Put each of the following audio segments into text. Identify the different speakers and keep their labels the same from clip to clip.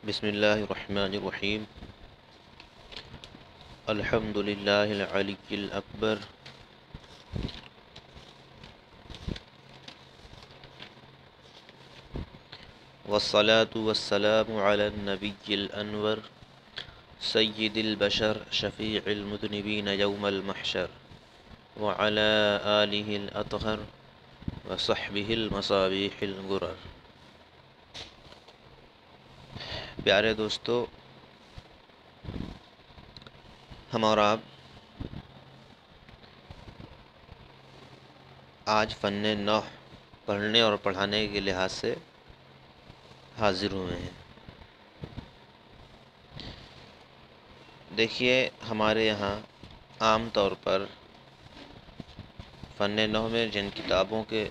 Speaker 1: بسم اللہ الرحمن الرحیم الحمد للہ العلی الاکبر والصلاة والسلام علی النبی الانور سید البشر شفیع المذنبین یوم المحشر وعلی آلہ الاطہر وصحبہ المصابیح الغرر۔ پیارے دوستو، ہم اور آپ آج فن نحو پڑھنے اور پڑھانے کے لحاظ سے حاضر ہوئے ہیں۔ دیکھیے، ہمارے یہاں عام طور پر فن نحو میں جن کتابوں کے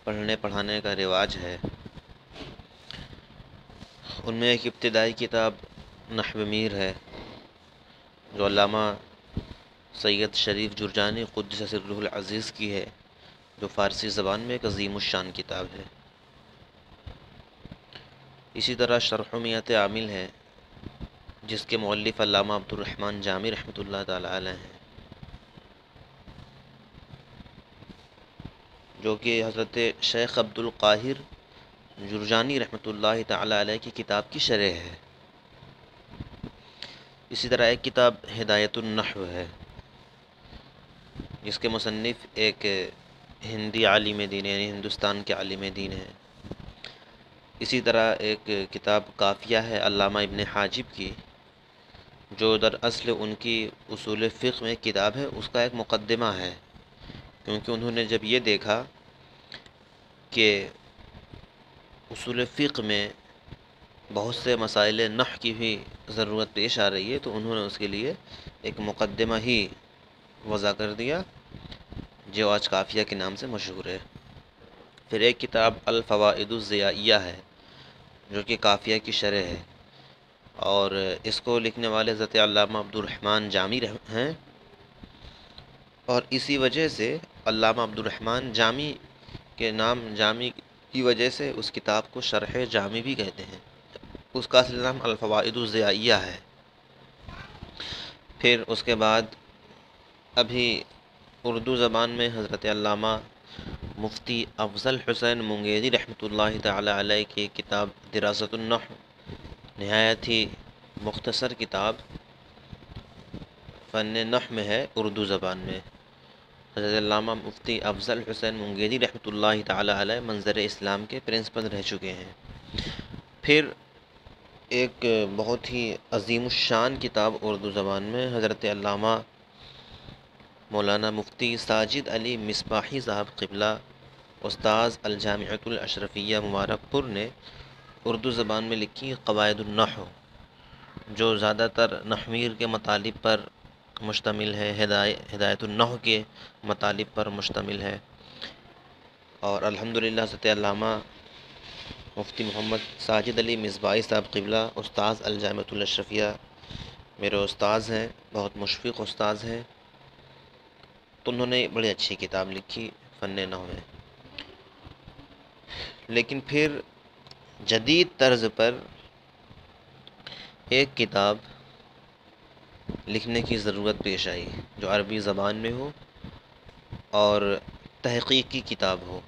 Speaker 1: پڑھنے پڑھانے کا رواج ہے، ان میں ایک ابتدائی کتاب نحو میر ہے، جو علامہ سید شریف جرجانی قدس سرہ العزیز کی ہے، جو فارسی زبان میں ایک عظیم الشان کتاب ہے۔ اسی طرح شرح میت عامل ہے، جس کے مؤلف علامہ عبدالرحمن جامی رحمۃ اللہ تعالی علیہ ہیں، جو کہ حضرت شیخ عبدالقاہر جرجانی رحمۃ اللہ تعالی علیہ کی کتاب کی شرح ہے۔ اسی طرح ایک کتاب ہدایت النحو ہے، جس کے مصنف ایک ہندی عالم دین یعنی ہندوستان کے عالم دین ہیں۔ اسی طرح ایک کتاب کافیہ ہے علامہ ابن حاجب کی، جو دراصل ان کی اصول فقہ میں کتاب ہے، اس کا ایک مقدمہ ہے، کیونکہ انہوں نے جب یہ دیکھا کہ اصول فقہ میں بہت سے مسائل نحو کی بھی ضرورت پیش آ رہی ہے، تو انہوں نے اس کے لیے ایک مقدمہ ہی وضع کر دیا، جو آج کافیہ کے نام سے مشہور ہے۔ پھر ایک کتاب الفوائد الضیائیہ ہے، جو کہ کافیہ کی شرح ہے، اور اس کو لکھنے والے حضرت علامہ عبدالرحمن جامی ہیں، اور اسی وجہ سے علامہ عبدالرحمن جامی کے نام جامی کی وجہ سے اس کتاب کو شرح جامی بھی کہتے ہیں۔ اس کا اصل نام الفوائد الضیائیہ ہے۔ پھر اس کے بعد ابھی اردو زبان میں حضرت علامہ مفتی افضل حسین منگیری رحمۃ اللہ تعالی علیہ کی کتاب دراست النحو، نہایت ہی مختصر کتاب فن نحو میں ہے اردو زبان میں۔ حضرت علامہ مفتی افضل حسین منگیری رحمۃ اللہ تعالی علیہ منظر اسلام کے پرنسپل رہ چکے ہیں۔ پھر ایک بہت ہی عظیم الشان کتاب اردو زبان میں حضرت علامہ مولانا مفتی ساجد علی مصباحی صاحب قبلہ استاذ الجامعۃ الاشرفیہ مبارک پور نے اردو زبان میں لکھی قواعد النحو، جو زیادہ تر نحویر کے مطالب پر مشتمل ہے، ہدایت النحو کے مطالب پر مشتمل ہے، اور الحمدللہ حضرت علامہ مفتی محمد ساجد علی مصباحی صاحب قبلہ استاذ الجامعۃ الاشرفیہ میرے استاذ ہیں، بہت مشفق استاذ ہیں، تو انہوں نے بڑی اچھی کتاب لکھی فن نحو میں۔ لیکن پھر جدید طرز پر ایک کتاب لکھنے کی ضرورت پیش آئی، جو عربی زبان میں ہو اور تحقیقی کتاب ہو،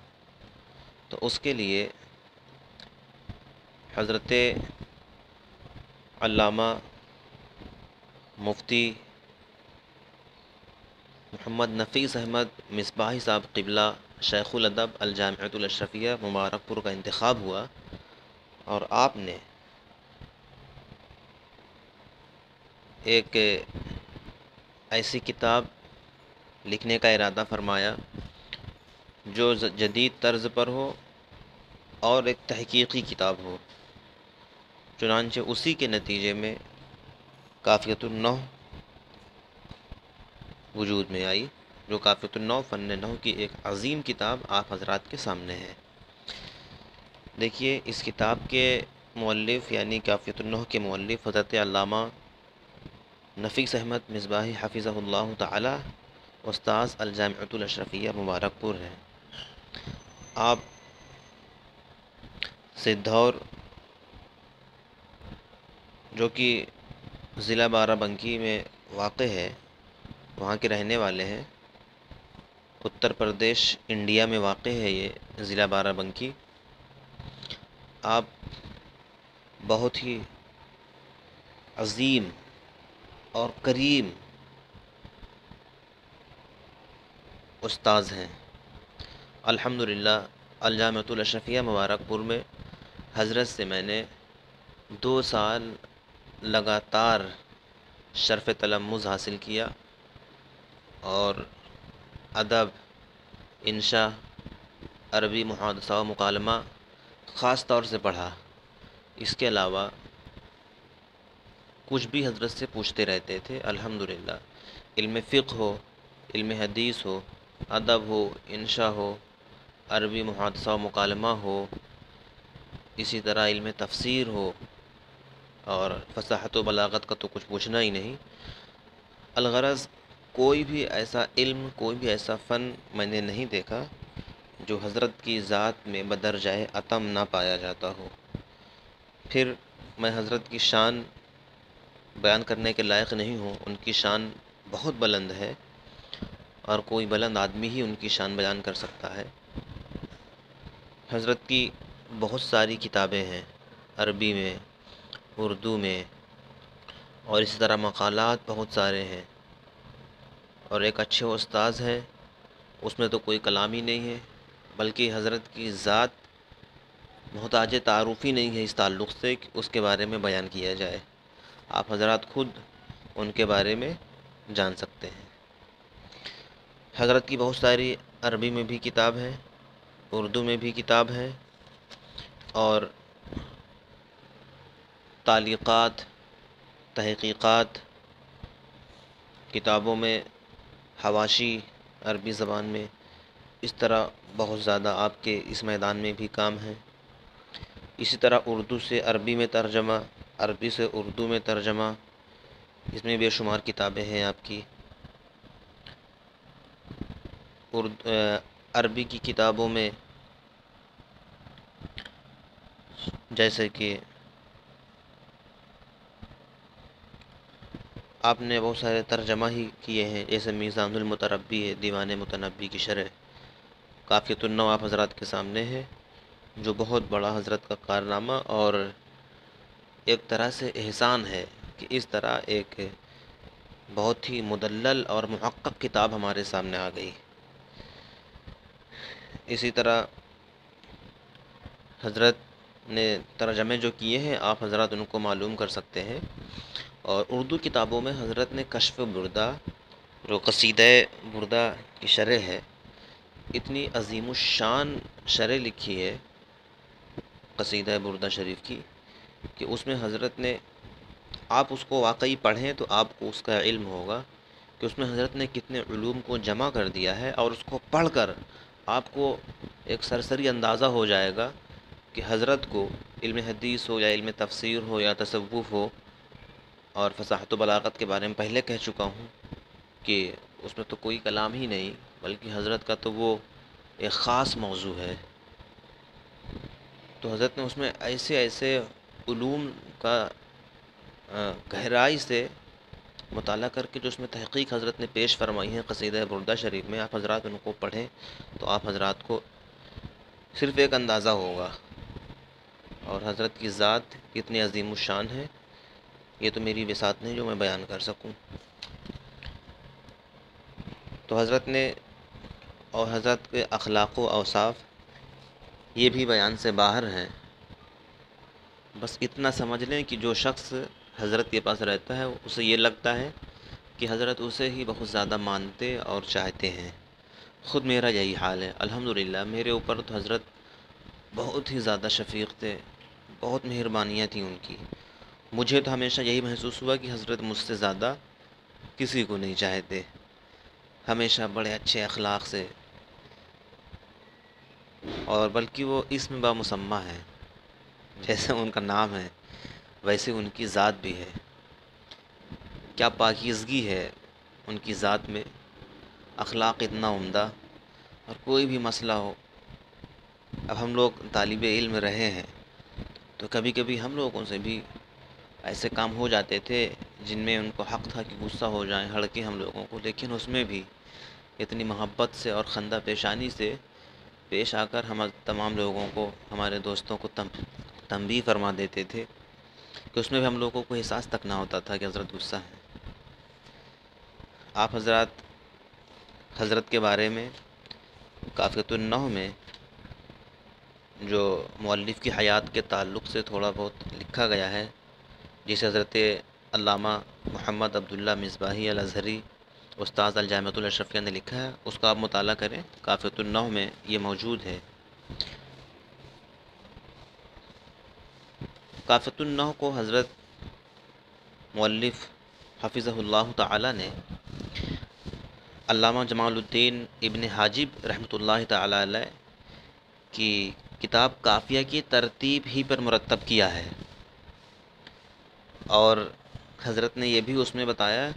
Speaker 1: تو اس کے لیے حضرت علامہ مفتی محمد نفیس احمد مصباحی صاحب قبلہ شیخ الادب الجامعۃ الاشرفیہ مبارک پور کا انتخاب ہوا، اور آپ نے ایک ایسی کتاب لکھنے کا ارادہ فرمایا جو جدید طرز پر ہو اور ایک تحقیقی کتاب ہو۔ چنانچہ اسی کے نتیجے میں کافیۃ النحو وجود میں آئی، جو کافیۃ النحو فن نحو کی ایک عظیم کتاب آپ حضرات کے سامنے ہے۔ دیکھیے، اس کتاب کے مؤلف یعنی کافیۃ النحو کے مؤلف حضرت علامہ نفیس احمد مصباحی حفظہ اللہ تعالی استاذ الجامعۃ الاشرفیہ مبارک پور ہیں۔ آپ سدھور جو کہ ضلع بارہ بنکی میں واقع ہے، وہاں کے رہنے والے ہیں۔ اتر پردیش انڈیا میں واقع ہے یہ ضلع بارہ بنکی۔ آپ بہت ہی عظیم اور کریم استاذ ہیں۔ الحمدللہ الجامعۃ الاشرفیہ مبارک پور میں حضرت سے میں نے 2 سال لگاتار شرف تلمذ حاصل کیا اور ادب، انشاء، عربی محادثہ و مکالمہ خاص طور سے پڑھا۔ اس کے علاوہ کچھ بھی حضرت سے پوچھتے رہتے تھے الحمدللہ۔ علم فقہ ہو، علم حدیث ہو، ادب ہو، انشاء ہو، عربی محادثہ و مکالمہ ہو، اسی طرح علم تفسیر ہو، اور فصاحت و بلاغت کا تو کچھ پوچھنا ہی نہیں۔ الغرض کوئی بھی ایسا علم، کوئی بھی ایسا فن میں نے نہیں دیکھا جو حضرت کی ذات میں بدرجہ عتم نہ پایا جاتا ہو۔ پھر میں حضرت کی شان بیان کرنے کے لائق نہیں ہوں، ان کی شان بہت بلند ہے اور کوئی بلند آدمی ہی ان کی شان بیان کر سکتا ہے۔ حضرت کی بہت ساری کتابیں ہیں، عربی میں، اردو میں، اور اسی طرح مقالات بہت سارے ہیں، اور ایک اچھے استاذ ہیں، اس میں تو کوئی کلام ہی نہیں ہے، بلکہ حضرت کی ذات محتاج تعارف ہی نہیں ہے اس تعلق سے کہ اس کے بارے میں بیان کیا جائے۔ آپ حضرات خود ان کے بارے میں جان سکتے ہیں۔ حضرت کی بہت ساری عربی میں بھی کتاب ہے، اردو میں بھی کتاب ہے، اور تعلیقات، تحقیقات، کتابوں میں حواشی عربی زبان میں، اس طرح بہت زیادہ آپ کے اس میدان میں بھی کام ہے۔ اسی طرح اردو سے عربی میں ترجمہ، عربی سے اردو میں ترجمہ، اس میں بے شمار کتابیں ہیں آپ کی۔ عربی کی کتابوں میں جیسے کہ آپ نے بہت سارے ترجمہ ہی کیے ہیں، جیسے میزان المتربی ہے، دیوان متنبی کی شرح، کافیۃ النو آپ حضرات کے سامنے ہے، جو بہت بڑا حضرت کا کارنامہ اور ایک طرح سے احسان ہے کہ اس طرح ایک بہت ہی مدلل اور محقق کتاب ہمارے سامنے آ گئی۔ اسی طرح حضرت نے ترجمے جو کیے ہیں آپ حضرات ان کو معلوم کر سکتے ہیں۔ اور اردو کتابوں میں حضرت نے کشف بردہ، جو قصیدہ بردہ کی شرح ہے، اتنی عظیم الشان شرح لکھی ہے قصیدہ بردہ شریف کی کہ اس میں حضرت نے، آپ اس کو واقعی پڑھیں تو آپ کو اس کا علم ہوگا کہ اس میں حضرت نے کتنے علوم کو جمع کر دیا ہے، اور اس کو پڑھ کر آپ کو ایک سرسری اندازہ ہو جائے گا کہ حضرت کو علم حدیث ہو یا علم تفسیر ہو یا تصوف ہو، اور فصاحت و بلاغت کے بارے میں پہلے کہہ چکا ہوں کہ اس میں تو کوئی کلام ہی نہیں، بلکہ حضرت کا تو وہ ایک خاص موضوع ہے۔ تو حضرت نے اس میں ایسے ایسے علوم کا گہرائی سے مطالعہ کر کے جو اس میں تحقیق حضرت نے پیش فرمائی ہے قصیدہ بردہ شریف میں، آپ حضرات ان کو پڑھیں تو آپ حضرات کو صرف ایک اندازہ ہوگا، اور حضرت کی ذات کتنی عظیم الشان ہے یہ تو میری بساط نہیں جو میں بیان کر سکوں۔ تو حضرت نے اور حضرت کے اخلاق و اوصاف یہ بھی بیان سے باہر ہیں۔ بس اتنا سمجھ لیں کہ جو شخص حضرت کے پاس رہتا ہے اسے یہ لگتا ہے کہ حضرت اسے ہی بہت زیادہ مانتے اور چاہتے ہیں۔ خود میرا یہی حال ہے الحمدللہ۔ میرے اوپر تو حضرت بہت ہی زیادہ شفیق تھے، بہت مہربانیاں تھیں ان کی۔ مجھے تو ہمیشہ یہی محسوس ہوا کہ حضرت مجھ سے زیادہ کسی کو نہیں چاہتے، ہمیشہ بڑے اچھے اخلاق سے، اور بلکہ وہ اسم بامسمہ ہے، جیسے ان کا نام ہے ویسے ان کی ذات بھی ہے۔ کیا پاکیزگی ہے ان کی ذات میں، اخلاق اتنا عمدہ، اور کوئی بھی مسئلہ ہو، اب ہم لوگ طالب علم رہے ہیں تو کبھی کبھی ہم لوگوں سے بھی ایسے کام ہو جاتے تھے جن میں ان کو حق تھا کہ غصہ ہو جائیں، ہڑکیں ہم لوگوں کو، لیکن اس میں بھی اتنی محبت سے اور خندہ پیشانی سے پیش آ کر ہم تمام لوگوں کو، ہمارے دوستوں کو تنبیہ فرما دیتے تھے کہ اس میں بھی ہم لوگوں کو احساس تک نہ ہوتا تھا کہ حضرت غصہ ہے۔ آپ حضرت کے بارے میں کافیۃ النحو میں جو مؤلف کی حیات کے تعلق سے تھوڑا بہت لکھا گیا ہے، جسے حضرت علامہ محمد عبداللہ مصباحی الازہری استاذ الجامعۃ الاشرفیہ نے لکھا ہے، اس کا آپ مطالعہ کریں، کافیۃ النحو میں یہ موجود ہے۔ کافیۃ النحو کو حضرت مؤلف حفظہ اللہ تعالی نے علامہ جمال الدین ابن حاجب رحمۃ اللہ تعالی علیہ کی کتاب کافیہ کی ترتیب ہی پر مرتب کیا ہے، اور حضرت نے یہ بھی اس میں بتایا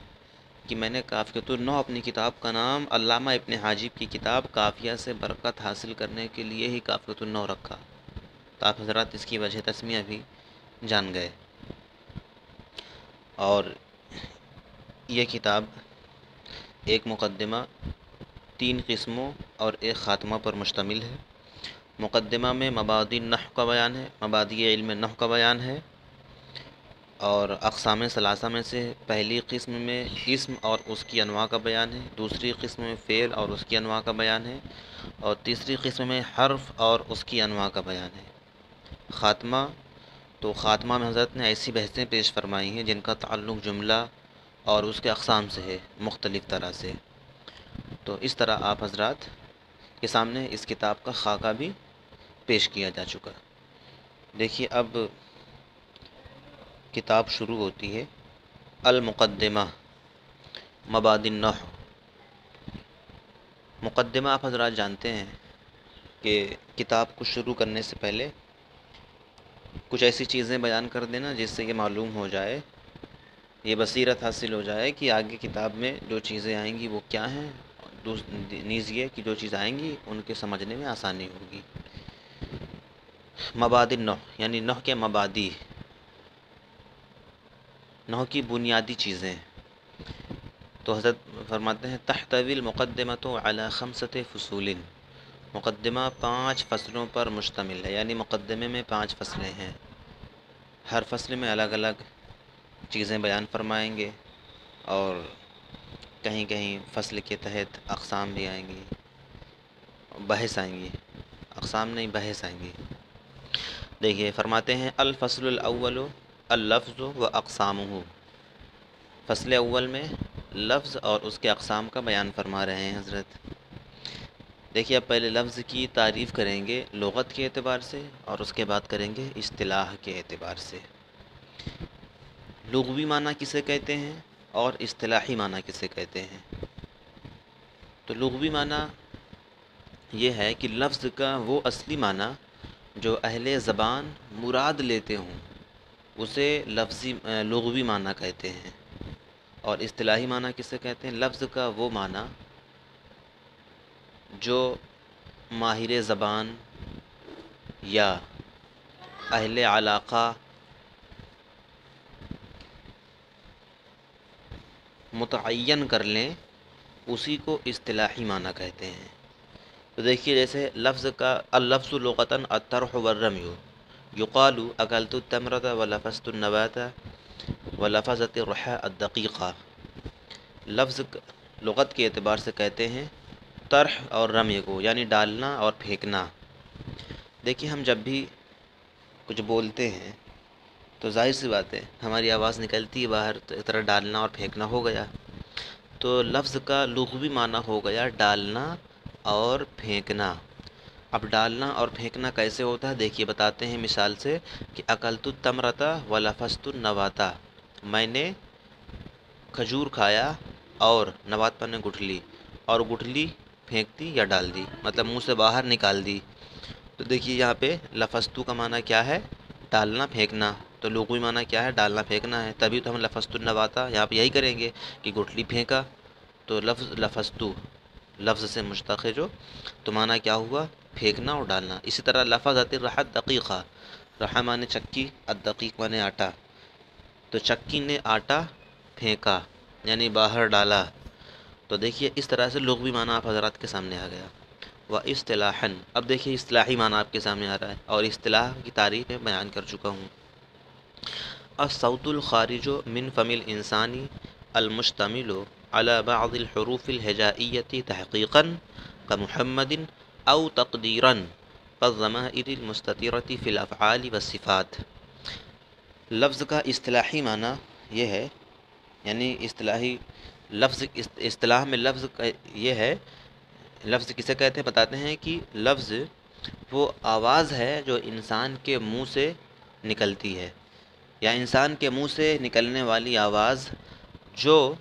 Speaker 1: کہ میں نے کافیۃ النحو اپنی کتاب کا نام علامہ ابن حاجب کی کتاب کافیہ سے برکت حاصل کرنے کے لیے ہی کافیۃ النحو رکھا، تو آپ حضرات اس کی وجہ تسمیہ بھی جان گئے۔ اور یہ کتاب ایک مقدمہ، 3 قسموں اور ایک خاتمہ پر مشتمل ہے۔ مقدمہ میں مبادئ النحو کا بیان ہے، مبادئ علم نحو کا بیان ہے، اور اقسام ثلاثہ میں سے پہلی قسم میں اسم اور اس کی انواع کا بیان ہے، دوسری قسم میں فعل اور اس کی انواع کا بیان ہے، اور تیسری قسم میں حرف اور اس کی انواع کا بیان ہے۔ خاتمہ، تو خاتمہ میں حضرت نے ایسی بحثیں پیش فرمائی ہیں جن کا تعلق جملہ اور اس کے اقسام سے ہے مختلف طرح سے۔ تو اس طرح آپ حضرات کے سامنے اس کتاب کا خاکہ بھی پیش کیا جا چکا۔ دیکھیے اب کتاب شروع ہوتی ہے۔ المقدمہ، مبادئ النحو۔ مقدمہ آپ حضرات جانتے ہیں کہ کتاب کو شروع کرنے سے پہلے کچھ ایسی چیزیں بیان کر دینا جس سے یہ معلوم ہو جائے، یہ بصیرت حاصل ہو جائے کہ آگے کتاب میں جو چیزیں آئیں گی وہ کیا ہیں، نیز یہ کہ جو چیز آئیں گی ان کے سمجھنے میں آسانی ہوگی۔ مبادئ النحو یعنی نحو کے مبادئ، نحو کی بنیادی چیزیں۔ تو حضرت فرماتے ہیں تحتوی المقدمۃ علی 5 فصول، مقدمہ 5 فصلوں پر مشتمل ہے، یعنی مقدمے میں 5 فصلیں ہیں، ہر فصل میں الگ الگ چیزیں بیان فرمائیں گے، اور کہیں کہیں فصل کے تحت اقسام بھی آئیں گی، بحث آئیں گی، اقسام نہیں بحث آئیں گی۔ دیکھیے فرماتے ہیں الفصل الاول اللفظ و اقسامہ، فصل اول میں لفظ اور اس کے اقسام کا بیان فرما رہے ہیں حضرت۔ دیکھیے اب پہلے لفظ کی تعریف کریں گے لغت کے اعتبار سے، اور اس کے بعد کریں گے اصطلاح کے اعتبار سے۔ لغوی معنی کسے کہتے ہیں اور اصطلاحی معنی کسے کہتے ہیں؟ تو لغوی معنی یہ ہے کہ لفظ کا وہ اصلی معنی جو اہل زبان مراد لیتے ہوں اسے لغوی معنی کہتے ہیں، اور اصطلاحی معنی کسے کہتے ہیں؟ لفظ کا وہ معنی جو ماہر زبان یا اہل علاقہ متعین کر لیں اسی کو اصطلاحی معنی کہتے ہیں۔ تو دیکھیے جیسے لفظ کا اللفظ لغتاً الطرح والرمی، یقال اکلت التمرۃ ولفظت النبات ولفظت الرحى الدقیقہ، لفظ لغت کے اعتبار سے کہتے ہیں طرح اور رمی کو، یعنی ڈالنا اور پھینکنا۔ دیکھیے ہم جب بھی کچھ بولتے ہیں تو ظاہر سی بات ہے ہماری آواز نکلتی ہے باہر، تو اس طرح ڈالنا اور پھینکنا ہو گیا۔ تو لفظ کا لغوی معنی ہو گیا ڈالنا اور پھینکنا۔ اب ڈالنا اور پھینکنا کیسے ہوتا ہے؟ دیکھیے بتاتے ہیں مثال سے کہ اکلت التمرۃ ولفظت النبات، میں نے کھجور کھایا اور نبات پر نے گٹھلی، اور گٹھلی پھینک دی یا ڈال دی، مطلب منہ سے باہر نکال دی۔ تو دیکھیے یہاں پہ لفظتو کا معنی کیا ہے؟ ڈالنا پھینکنا۔ تو لغوی معنی کیا ہے؟ ڈالنا پھینکنا ہے، تبھی تو ہم لفظت النبات یہاں پہ یہی کریں گے کہ گٹھلی پھینکا۔ تو لفظ لفظتو لفظ سے مشتق ہے جو، تو معنی کیا ہوا؟ پھینکنا اور ڈالنا۔ اسی طرح لفظت الرحى الدقیقہ، رحا معنی چکی، الدقیق معنی آٹا، تو چکی نے آٹا پھینکا یعنی باہر ڈالا. تو دیکھیے اس طرح سے لغوی معنی آپ حضرات کے سامنے آ گیا. و اصطلاحاً، اب دیکھیے اصطلاحی معنی آپ کے سامنے آ رہا ہے، اور اصطلاح کی تعریف میں بیان کر چکا ہوں. الصوت الخارج من فم الانسان المشتمل على بعض الحروف الهجائية تحقيقا كمحمد او تقديرا كالضمائر المستترة في الافعال والصفات. لفظ کا اصطلاحی معنی یہ ہے، یعنی اصطلاح میں لفظ کا یہ ہے. لفظ کسے کہتے ہیں بتاتے ہیں کہ لفظ وہ آواز ہے جو انسان کے منہ سے نکلتی ہے، یا انسان کے منہ سے نکلنے والی آواز جو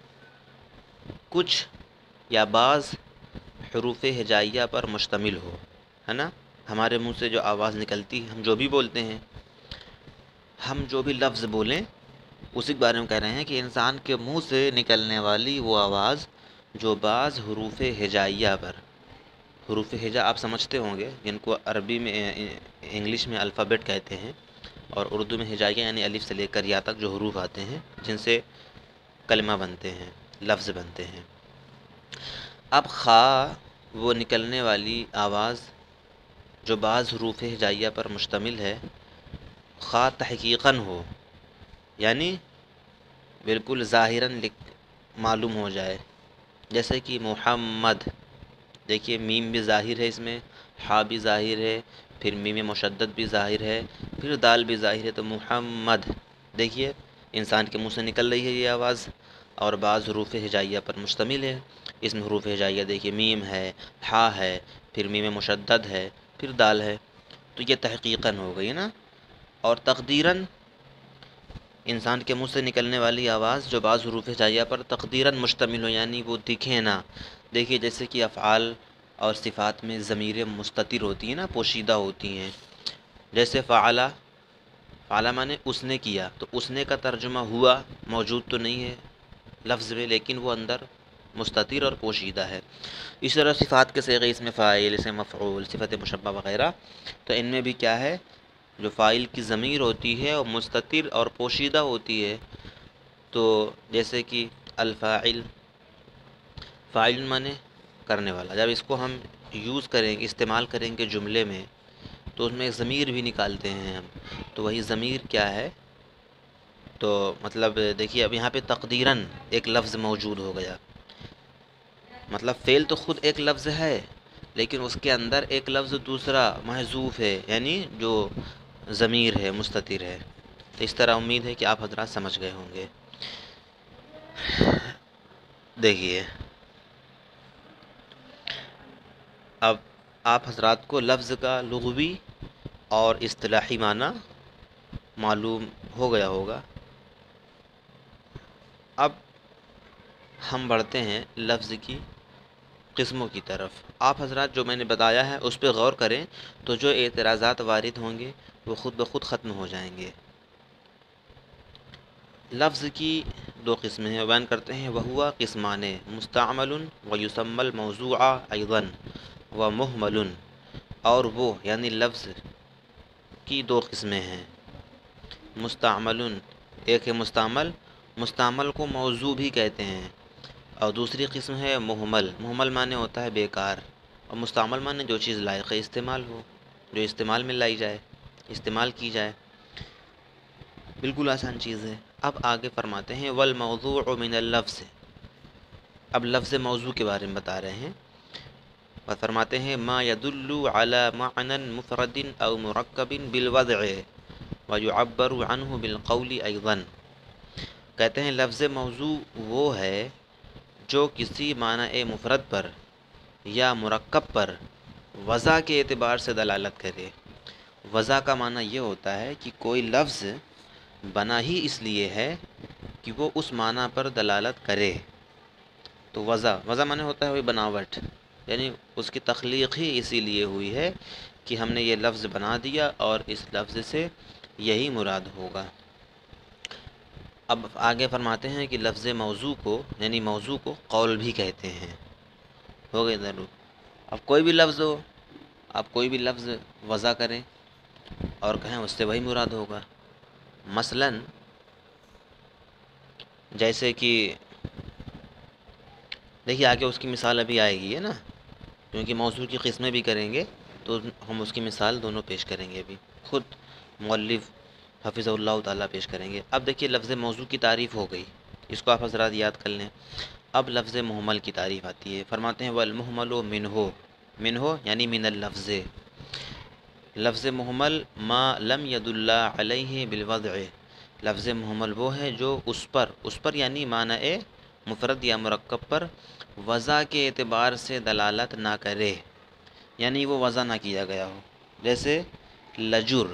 Speaker 1: کچھ یا بعض حروف ہجائیہ پر مشتمل ہو، ہے نا. ہمارے منہ سے جو آواز نکلتی، ہم جو بھی بولتے ہیں، ہم جو بھی لفظ بولیں اسی کے بارے میں کہہ رہے ہیں کہ انسان کے منہ سے نکلنے والی وہ آواز جو بعض حروف ہجائیہ پر، حروف ہجا آپ سمجھتے ہوں گے جن کو عربی میں انگلش میں الفابیٹ کہتے ہیں، اور اردو میں ہجائیہ یعنی الف سے لے کر یا تک جو حروف آتے ہیں جن سے کلمہ بنتے ہیں، لفظ بنتے ہیں. اب خا وہ نکلنے والی آواز جو بعض حروف ہجائیہ پر مشتمل ہے، خا تحقیقاً ہو یعنی بالکل ظاہراً معلوم ہو جائے، جیسے کہ محمد. دیکھیے میم بھی ظاہر ہے، اس میں ہا بھی ظاہر ہے، پھر میم مشدد بھی ظاہر ہے، پھر دال بھی ظاہر ہے. تو محمد دیکھیے انسان کے منہ سے نکل رہی ہے یہ آواز، اور بعض حروف ہجائیہ پر مشتمل ہے. اس میں حروف ہجائیہ دیکھیے میم ہے، ہا ہے، پھر میم مشدد ہے، پھر دال ہے. تو یہ تحقیقاً ہو گئی نا. اور تقدیراً انسان کے منہ سے نکلنے والی آواز جو بعض حروف ہجائیہ پر تقدیراً مشتمل ہو یعنی وہ دکھے نا. دیکھیے جیسے کہ افعال اور صفات میں ضمیریں مستتر ہوتی ہیں نا، پوشیدہ ہوتی ہیں. جیسے فعلا، فعلا مانے اس نے کیا، تو اس نے کا ترجمہ ہوا موجود تو نہیں ہے لفظ میں، لیکن وہ اندر مستتر اور پوشیدہ ہے. اس طرح صفات کے صیغے اس میں فاعل، اس میں مفعول، صفت مشبہ وغیرہ، تو ان میں بھی کیا ہے، جو فاعل کی ضمیر ہوتی ہے وہ مستتر اور پوشیدہ ہوتی ہے. تو جیسے کہ الفاعل، فاعل مانے کرنے والا، جب اس کو ہم یوز کریں گے، استعمال کریں گے جملے میں، تو اس میں ضمیر بھی نکالتے ہیں ہم. تو وہی ضمیر کیا ہے، تو مطلب دیکھیے اب یہاں پہ تقدیراً ایک لفظ موجود ہو گیا. مطلب فعل تو خود ایک لفظ ہے، لیکن اس کے اندر ایک لفظ دوسرا محذوف ہے، یعنی جو ضمیر ہے، مستتر ہے. تو اس طرح امید ہے کہ آپ حضرات سمجھ گئے ہوں گے. دیکھیے اب آپ حضرات کو لفظ کا لغوی اور اصطلاحی معنی معلوم ہو گیا ہوگا. اب ہم بڑھتے ہیں لفظ کی قسموں کی طرف. آپ حضرات جو میں نے بتایا ہے اس پہ غور کریں تو جو اعتراضات وارد ہوں گے وہ خود بخود ختم ہو جائیں گے. لفظ کی دو قسمیں ہیں، بیان کرتے ہیں. وہوا قسمان مستعمل و یسمى الموضوع ایضا و مہمل. اور وہ یعنی لفظ کی دو قسمیں ہیں. مستعمل ایک ہے مستعمل، مستعمل کو موضوع بھی کہتے ہیں. اور دوسری قسم ہے مہمل. مہمل معنی ہوتا ہے بیکار، اور مستعمل معنی جو چیز لائق استعمال ہو، جو استعمال میں لائی جائے، استعمال کی جائے. بالکل آسان چیز ہے. اب آگے فرماتے ہیں والموضوع من اللفظ. اب لفظ موضوع کے بارے میں بتا رہے ہیں، اور فرماتے ہیں ما يدل على معنى مفرد او مرکب بالوضع ويعبر عنه بالقول ايضا. کہتے ہیں لفظ موضوع وہ ہے جو کسی معنی مفرد پر یا مرکب پر وضع کے اعتبار سے دلالت کرے. وضع کا معنی یہ ہوتا ہے کہ کوئی لفظ بنا ہی اس لیے ہے کہ وہ اس معنی پر دلالت کرے. تو وضع معنی ہوتا ہے وہی بناوٹ، یعنی اس کی تخلیق ہی اسی لیے ہوئی ہے کہ ہم نے یہ لفظ بنا دیا اور اس لفظ سے یہی مراد ہوگا. اب آگے فرماتے ہیں کہ لفظ موضوع کو یعنی موضوع کو قول بھی کہتے ہیں. ہو گئے ضرور. اب کوئی بھی لفظ ہو، آپ کوئی بھی لفظ وضع کریں اور کہیں اس سے وہی مراد ہوگا. مثلاً جیسے کہ دیکھیے آگے اس کی مثال ابھی آئے گی ہے نا، کیونکہ موضوع کی قسمیں بھی کریں گے تو ہم اس کی مثال دونوں پیش کریں گے، ابھی خود مؤلف حفظہ اللہ تعالیٰ پیش کریں گے۔ اب دیکھیے لفظ موضوع کی تعریف ہو گئی، اس کو آپ حضرات یاد کر لیں۔ اب لفظ محمل کی تعریف آتی ہے، فرماتے ہیں والمحمل منہو، منہو یعنی من اللفظ، لفظ محمل ما لم يدل علیہ بالوضع، لفظ محمل وہ ہے جو اس پر یعنی معنی مفرد یا مرکب پر وضع کے اعتبار سے دلالت نہ کرے، یعنی وہ وضع نہ کیا گیا ہو۔ جیسے لجر،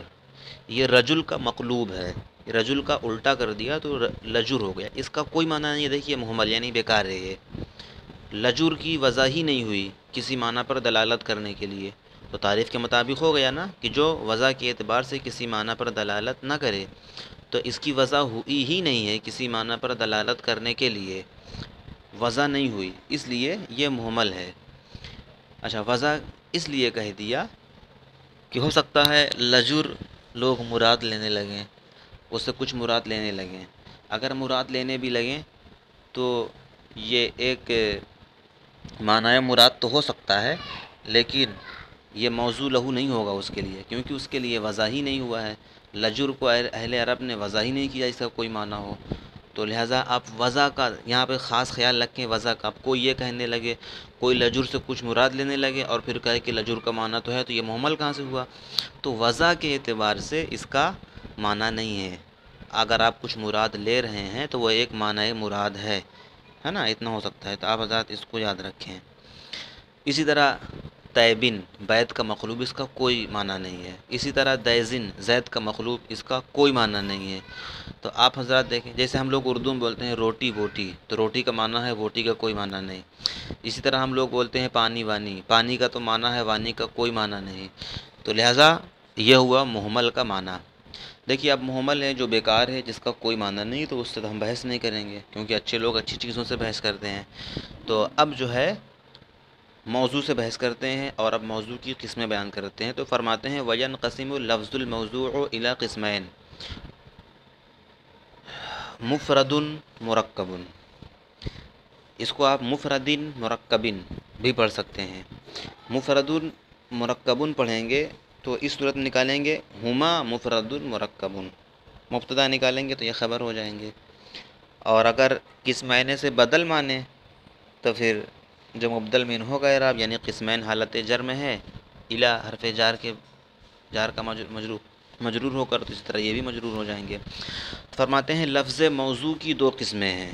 Speaker 1: یہ رجل کا مقلوب ہے، رجل کا الٹا کر دیا تو لجر ہو گیا، اس کا کوئی معنی نہیں ہے، دیکھیے محمل یعنی بیکار ہے یہ، لجر کی وضع ہی نہیں ہوئی کسی معنی پر دلالت کرنے کے لیے، تو تعریف کے مطابق ہو گیا نا کہ جو وضع کے اعتبار سے کسی معنی پر دلالت نہ کرے تو اس کی وضع ہوئی ہی نہیں ہے، کسی معنی پر دلالت کرنے کے لیے وضع نہیں ہوئی، اس لیے یہ محمل ہے۔ اچھا، وضع اس لیے کہہ دیا کہ ہو سکتا ہے لجر لوگ مراد لینے لگیں، اس سے کچھ مراد لینے لگیں، اگر مراد لینے بھی لگیں تو یہ ایک معنی مراد تو ہو سکتا ہے، لیکن یہ موضوع لہو نہیں ہوگا اس کے لیے، کیونکہ اس کے لیے وضع ہی نہیں ہوا ہے، لجر کو اہل عرب نے وضع ہی نہیں کیا اس کا کوئی معنی ہو، تو لہٰذا آپ وضع کا یہاں پہ خاص خیال رکھیں، وضع کا آپ کوئی یہ کہنے لگے، کوئی لجر سے کچھ مراد لینے لگے اور پھر کہے کہ لجر کا معنی تو ہے، تو یہ محمل کہاں سے ہوا؟ تو وضع کے اعتبار سے اس کا معنی نہیں ہے، اگر آپ کچھ مراد لے رہے ہیں تو وہ ایک معنی مراد ہے نا، اتنا ہو سکتا ہے، تو آپ حضرات اس کو یاد رکھیں۔ اسی طرح طیبن، بیت کا مقلوب، اس کا کوئی معنی نہیں ہے، اسی طرح دیزن، زید کا مقلوب، اس کا کوئی معنی نہیں ہے، تو آپ حضرات دیکھیں جیسے ہم لوگ اردو میں بولتے ہیں روٹی بوٹی، تو روٹی کا معنی ہے، بوٹی کا کوئی معنی نہیں، اسی طرح ہم لوگ بولتے ہیں پانی وانی، پانی کا تو معنی ہے، وانی کا کوئی معنی نہیں، تو لہٰذا یہ ہوا محمل کا معنی۔ دیکھیے اب محمل ہے جو بیکار ہے، جس کا کوئی معنی نہیں، تو اس سے تو ہم بحث نہیں کریں گے، کیونکہ اچھے لوگ اچھی چیزوں سے بحث کرتے ہیں، تو اب جو ہے موضوع سے بحث کرتے ہیں اور اب موضوع کی قسمیں بیان کرتے ہیں، تو فرماتے ہیں وَيَنْقَسِمُ اللَّفْظُ الْمَوْضُوعُ إِلَىٰ قِسْمَيْنِ، مفرد مرکب، اس کو آپ مفردن مرکبن بھی پڑھ سکتے ہیں، مفرد مرکبن پڑھیں گے تو اس صورت میں نکالیں گے ہما مفرد مرکبن، مبتدا نکالیں گے تو یہ خبر ہو جائیں گے، اور اگر قسمین سے بدل مانے تو پھر جو مبدل من ہوگا اعراب، یعنی قسمین حالت جر میں ہے، الا حرف جار کا مجرور ہو کر، تو اسی طرح یہ بھی مجرور ہو جائیں گے۔ فرماتے ہیں لفظ موضوع کی دو قسمیں ہیں،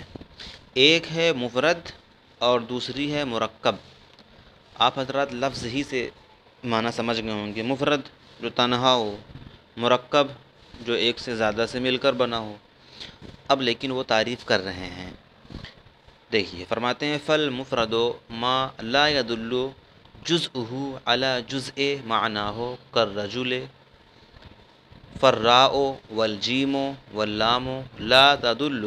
Speaker 1: ایک ہے مفرد اور دوسری ہے مرکب۔ آپ حضرات لفظ ہی سے معنی سمجھ گئے ہوں گے، مفرد جو تنہا ہو، مرکب جو ایک سے زیادہ سے مل کر بنا ہو، اب لیکن وہ تعریف کر رہے ہیں، دیکھیے فرماتے ہیں فالمفرد ما لا يدل جزءه على جزء معناه كالرجل، فالراء والجيم واللام لا تدل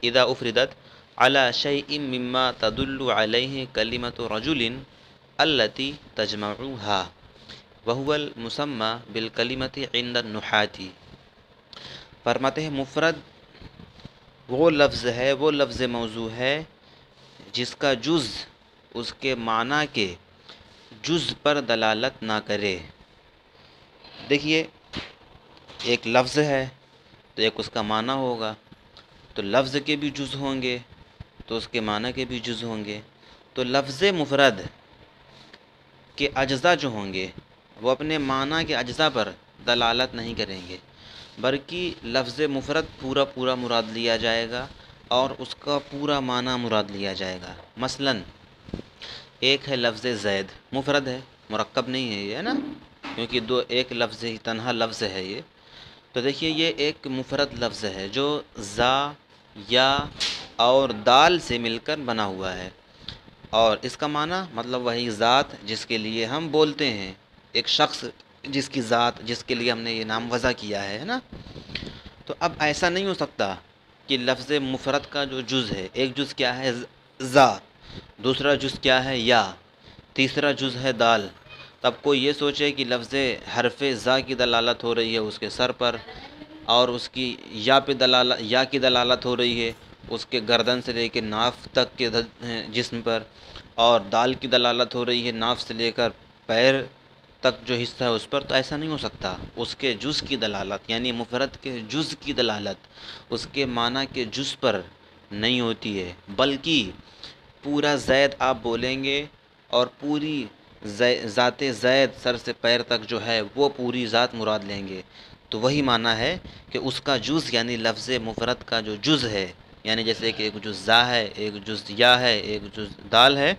Speaker 1: اذا افردت على شيء مما تدل عليه كلمة رجل التي تجمعها وهو المسمى بالكلمة عند النحاة۔ فرماتے ہیں مفرد وہ لفظ ہے، وہ لفظ موضوع ہے جس کا جز اس کے معنی کے جز پر دلالت نہ کرے۔ دیکھیے ایک لفظ ہے تو ایک اس کا معنی ہوگا، تو لفظ کے بھی جز ہوں گے تو اس کے معنی کے بھی جز ہوں گے، تو لفظ مفرد کے اجزاء جو ہوں گے وہ اپنے معنی کے اجزاء پر دلالت نہیں کریں گے، بلکہ لفظ مفرد پورا مراد لیا جائے گا اور اس کا پورا معنی مراد لیا جائے گا۔ مثلا ایک ہے لفظ زید، مفرد ہے، مرکب نہیں ہے یہ، ہے نا، کیونکہ ایک لفظ ہی تنہا لفظ ہے یہ، تو دیکھیے یہ ایک مفرد لفظ ہے جو زا یا اور دال سے مل کر بنا ہوا ہے، اور اس کا معنی مطلب وہی ذات جس کے لیے ہم بولتے ہیں، ایک شخص جس کی ذات جس کے لیے ہم نے یہ نام وضع کیا ہے نا، تو اب ایسا نہیں ہو سکتا کہ لفظ مفرد کا جو جز ہے، ایک جز کیا ہے زا، دوسرا جز کیا ہے یا، تیسرا جز ہے دال، تب کوئی یہ سوچے کہ لفظ حرف زا کی دلالت ہو رہی ہے اس کے سر پر، اور اس کی یا کی دلالت ہو رہی ہے اس کے گردن سے لے کے ناف تک کے جسم پر، اور دال کی دلالت ہو رہی ہے ناف سے لے کر پیر تک جو حصہ ہے اس پر، تو ایسا نہیں ہو سکتا۔ اس کے جز کی دلالت یعنی مفرد کے جز کی دلالت اس کے معنی کے جز پر نہیں ہوتی ہے، بلکہ پورا زید آپ بولیں گے اور پوری ذات زید سر سے پیر تک جو ہے وہ پوری ذات مراد لیں گے، تو وہی معنی ہے کہ اس کا جز یعنی لفظ مفرد کا جو جز ہے، یعنی جیسے کہ ایک جز زا ہے، ایک جز یا ہے، ایک جز دال ہے،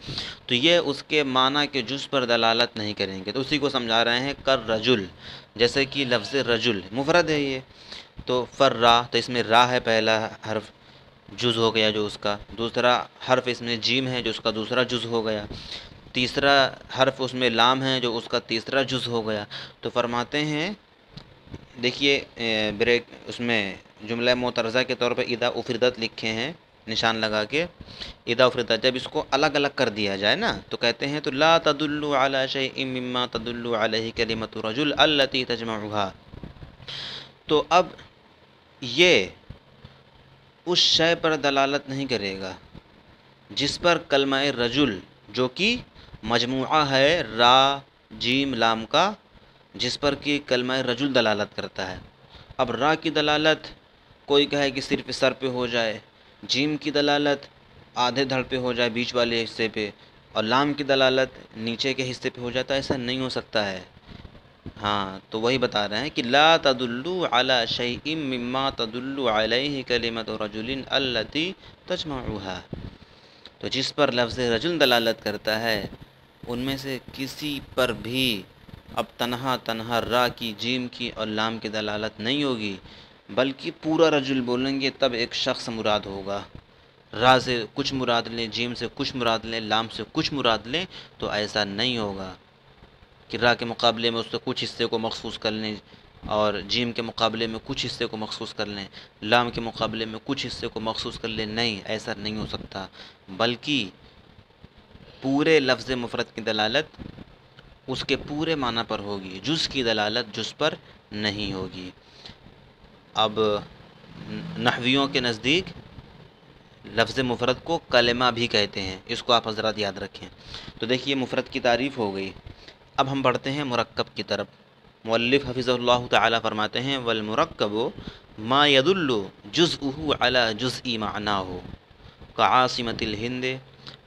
Speaker 1: تو یہ اس کے معنی کے جز پر دلالت نہیں کریں گے۔ تو اسی کو سمجھا رہے ہیں کر رجل، جیسے کہ لفظ رجل مفرد ہے یہ، تو را، تو اس میں را ہے پہلا حرف، جز ہو گیا جو اس کا، دوسرا حرف اس میں جیم ہے جو اس کا دوسرا جز ہو گیا، تیسرا حرف اس میں لام ہے جو اس کا تیسرا جز ہو گیا۔ تو فرماتے ہیں، دیکھیے بریک اس میں جملہ معترضہ کے طور پہ اذا افردت لکھے ہیں نشان لگا کے، اذا افردت، جب اس کو الگ الگ کر دیا جائے نا تو کہتے ہیں تو لا تدل علی شیء مما تدل علیہ کلمۃ رجل التی تجمعها، تو اب یہ اس شے پر دلالت نہیں کرے گا جس پر کلمہ رجل جو کہ مجموعہ ہے را جیم لام کا، جس پر کہ کلمہ رجل دلالت کرتا ہے۔ اب را کی دلالت کوئی کہے کہ صرف سر پہ ہو جائے، جیم کی دلالت آدھے دھڑ پہ ہو جائے بیچ والے حصے پہ، اور لام کی دلالت نیچے کے حصے پہ ہو جاتا ہے، ایسا نہیں ہو سکتا ہے۔ ہاں تو وہی بتا رہے ہیں کہ لا تدلو علی شیء مما تدل علیہ کلمۃ رجل التی تجمعها، تو جس پر لفظ رجل دلالت کرتا ہے ان میں سے کسی پر بھی اب تنہا تنہا را کی جیم کی اور لام کی دلالت نہیں ہوگی، بلکہ پورا رجل بولیں گے تب ایک شخص مراد ہوگا۔ را سے کچھ مراد لیں، جیم سے کچھ مراد لیں، لام سے کچھ مراد لیں، تو ایسا نہیں ہوگا کہ را کے مقابلے میں اس سے کچھ حصے کو مخصوص کر لیں اور جیم کے مقابلے میں کچھ حصے کو مخصوص کر لیں، لام کے مقابلے میں کچھ حصے کو مخصوص کر لیں، نہیں، ایسا نہیں ہو سکتا، بلکہ پورے لفظ مفرد کی دلالت اس کے پورے معنی پر ہوگی، جز کی دلالت جز پر نہیں ہوگی۔ اب نحویوں کے نزدیک لفظ مفرد کو کلمہ بھی کہتے ہیں، اس کو آپ حضرات یاد رکھیں۔ تو دیکھیے مفرد کی تعریف ہو گئی، اب ہم بڑھتے ہیں مرکب کی طرف۔ مؤلف حفظہ اللہ تعالی فرماتے ہیں والمرکب ما يدل جزءه على جزء معناه كعاصمة الهند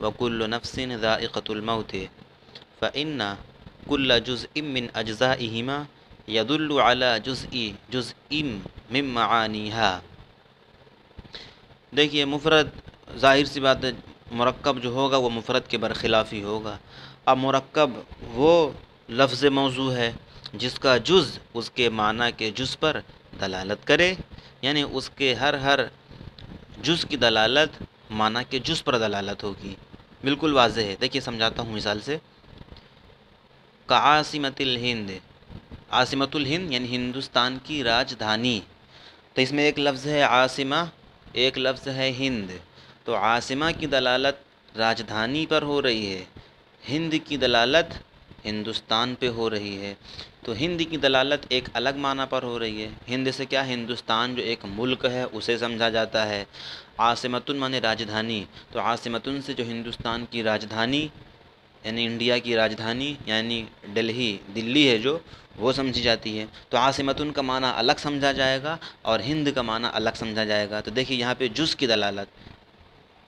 Speaker 1: وكل نفس ذائقة الموت فإن كل جزء من أجزائهما يدل على جزء من معانيها۔ دیکھیے مفرد ظاہر سی بات ہے، مرکب جو ہوگا وہ مفرد کے برخلاف ہی ہوگا۔ اب مرکب وہ لفظ موضوع ہے جس کا جز اس کے معنی کے جز پر دلالت کرے، یعنی اس کے ہر جز کی دلالت معنی کے جز پر دلالت ہوگی، بالکل واضح ہے۔ دیکھیے سمجھاتا ہوں مثال سے، کعاصمۃ الہند، عاصمۃ الہند یعنی ہندوستان کی راجدھانی، تو اس میں ایک لفظ ہے عاصمہ، ایک لفظ ہے ہند، تو عاصمہ کی دلالت راجدھانی پر ہو رہی ہے، ہند کی دلالت ہندوستان پہ ہو رہی ہے، تو ہند کی دلالت ایک الگ معنی پر ہو رہی ہے۔ ہند سے کیا، ہندوستان جو ایک ملک ہے اسے سمجھا جاتا ہے۔ عاصمۃ معنی راجدھانی، تو عاصمۃ سے جو ہندوستان کی راجدھانی یعنی انڈیا کی راجدھانی یعنی دلی ہے جو، وہ سمجھی جاتی ہے، تو عاصمۃ کا معنی الگ سمجھا جائے گا اور ہند کا معنی الگ سمجھا جائے گا۔ تو دیکھیے یہاں پہ جز کی دلالت،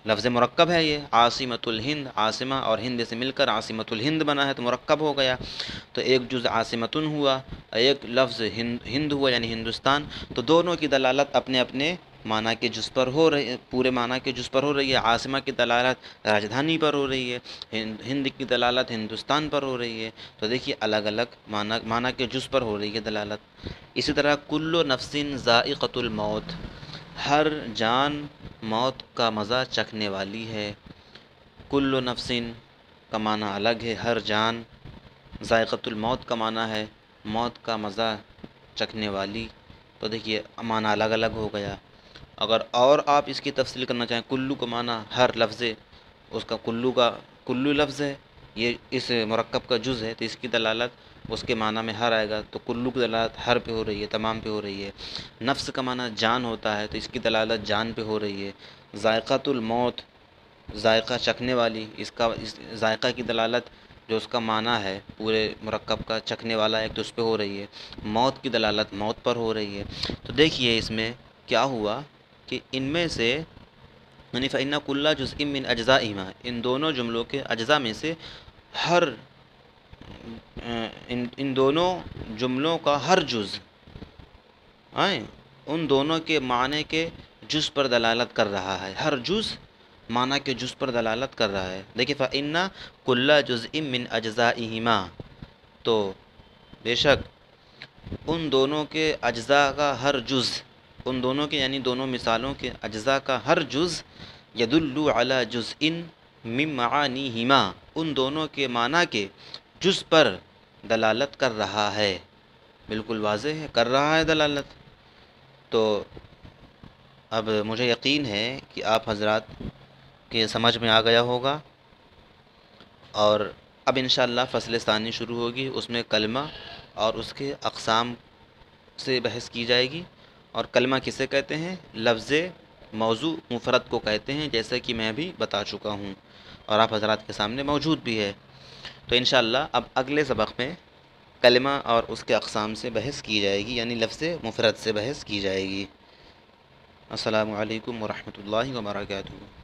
Speaker 1: لفظ مرکب ہے یہ، عاصمۃ الہند، عاصمہ اور ہند سے مل کر عاصمۃ الہند بنا ہے تو مرکب ہو گیا، تو ایک جز عاصمۃ ہوا، ایک لفظ ہند ہوا یعنی ہندوستان، تو دونوں کی دلالت اپنے اپنے معنی کے جز پر ہو رہی ہے، پورے معنی کے جز پر ہو رہی ہے۔ عاصمہ کی دلالت راجدھانی پر ہو رہی ہے، ہند کی دلالت ہندوستان پر ہو رہی ہے، تو دیکھیے الگ الگ معنی کے جز پر ہو رہی ہے دلالت۔ اسی طرح کل نفس ذائقۃ الموت، ہر جان موت کا مزہ چکھنے والی ہے۔ کل نفس کا معنی الگ ہے، ہر جان، ذائقۃ الموت کا معنی ہے موت کا مزہ چکھنے والی، تو دیکھیے معنی الگ الگ ہو گیا۔ اگر اور آپ اس کی تفصیل کرنا چاہیں، کلو کا معنی ہر لفظ، اس کا کلو لفظ ہے، یہ اس مرکب کا جز ہے، تو اس کی دلالت اس کے معنی میں ہر آئے گا تو کلو کی دلالت ہر پہ ہو رہی ہے، تمام پہ ہو رہی ہے۔ نفس کا معنی جان ہوتا ہے تو اس کی دلالت جان پہ ہو رہی ہے۔ ذائقۃ الموت، ذائقہ چکھنے والی، اس ذائقہ کی دلالت جو اس کا معنی ہے پورے مرکب کا چکھنے والا ایک تو اس پہ ہو رہی ہے۔ موت کی دلالت موت پر ہو رہی ہے۔ تو دیکھیے اس میں کیا ہوا کہ ان میں سے یعنی فإن كل جزء من اجزائهما، ان دونوں جملوں کے اجزاء میں سے ہر ان دونوں جملوں کا ہر جز ان دونوں کے معنی کے جز پر دلالت کر رہا ہے، ہر جز معنی کے جز پر دلالت کر رہا ہے۔ دیکھیے فإن كل جزء من اجزائهما، تو بے شک ان دونوں کے اجزاء کا ہر جز، ان دونوں کے یعنی دونوں مثالوں کے اجزاء کا ہر جز یدل علی جزء من معانیہما، ان دونوں کے معنی کے جز پر دلالت کر رہا ہے۔ بالکل واضح ہے، کر رہا ہے دلالت۔ تو اب مجھے یقین ہے کہ آپ حضرات کے سمجھ میں آ گیا ہوگا، اور اب انشاءاللہ فصل ثانی شروع ہوگی، اس میں کلمہ اور اس کے اقسام سے بحث کی جائے گی۔ اور کلمہ کسے کہتے ہیں؟ لفظ موضوع مفرد کو کہتے ہیں، جیسا کہ میں بھی بتا چکا ہوں اور آپ حضرات کے سامنے موجود بھی ہے۔ تو انشاءاللہ اب اگلے سبق میں کلمہ اور اس کے اقسام سے بحث کی جائے گی، یعنی لفظ مفرد سے بحث کی جائے گی۔ السلام علیکم ورحمۃ اللہ وبرکاتہ۔